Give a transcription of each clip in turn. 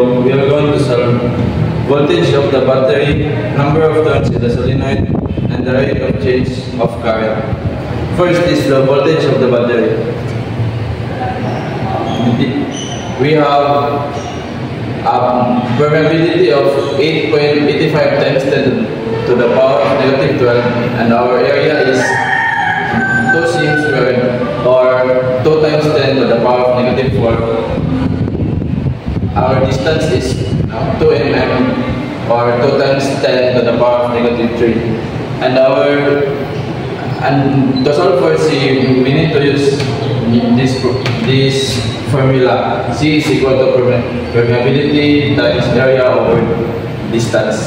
video, we are going to solve voltage of the battery, number of turns in the solenoid, and the rate of change of current. First is the voltage of the battery. We have a permeability of 8.85 times 10 to the power of negative 12, and our area is 2 cm squared, or 2 times 10 to the power of negative 4. Our distance is 2 mm, or 2 times 10 to the power of negative 3. And to solve for C, we need to use this formula. C is equal to permeability times area over distance.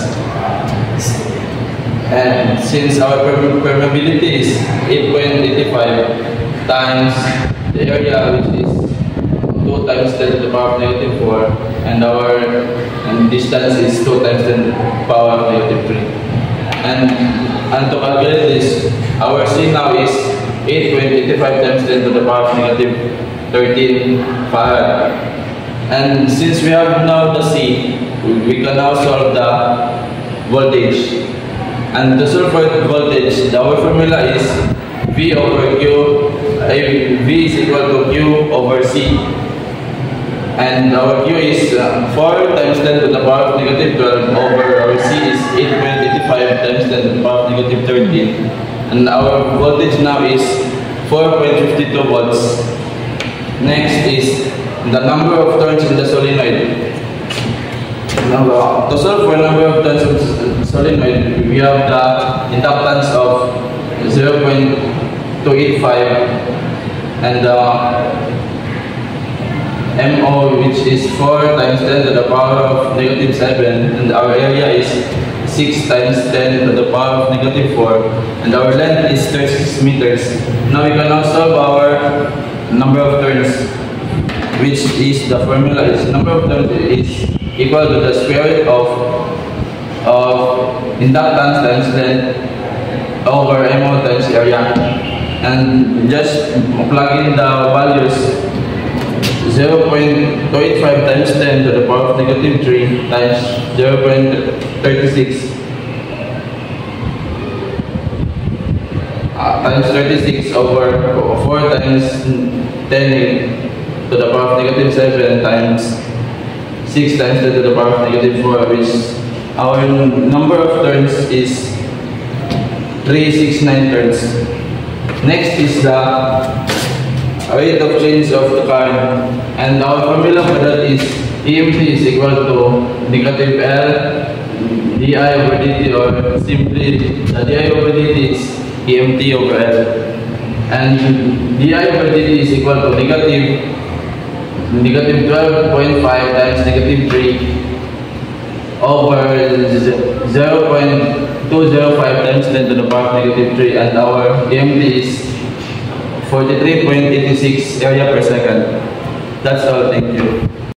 And since our permeability is 8.85 times the area, which is 2 times 10 to the power of negative 4, and our distance is 2 times 10 to the power of negative 3. And to calculate this, our C now is 8.85 times 10 to the power of negative 13 farad. And since we have now the C, we can now solve the voltage. And to solve for voltage, our formula is V over Q. V is equal to Q over C. And our Q is 4 times 10 to the power of negative 12 over our C is 8.85 times 10 to the power of negative 13. And our voltage now is 4.52 volts. Next is the number of turns in the solenoid. To solve for number of turns of solenoid, we have the inductance of 0.285 and the MO, which is 4 times 10 to the power of negative 7, and our area is 6 times 10 to the power of negative 4, and our length is 36 meters. Now we can now solve our number of turns, which is the formula is number of turns is equal to the square root of inductance times length over MO times area. And just plug in the values. 0.285 times 10 to the power of negative 3 times 0.36 times 36 over 4 times 10 to the power of negative 7 times 6 times 10 to the power of negative 4, which our number of turns is 369 turns. Next is the rate of change of the current, and our formula for that is EMT is equal to negative L di over dt, or simply the di over dt is EMT over L, and di over dt is equal to negative 12.5 times negative 3 over 0.205 times 10 to the power of negative 3, and our EMT is 43.86 area per second. That's all. Thank you.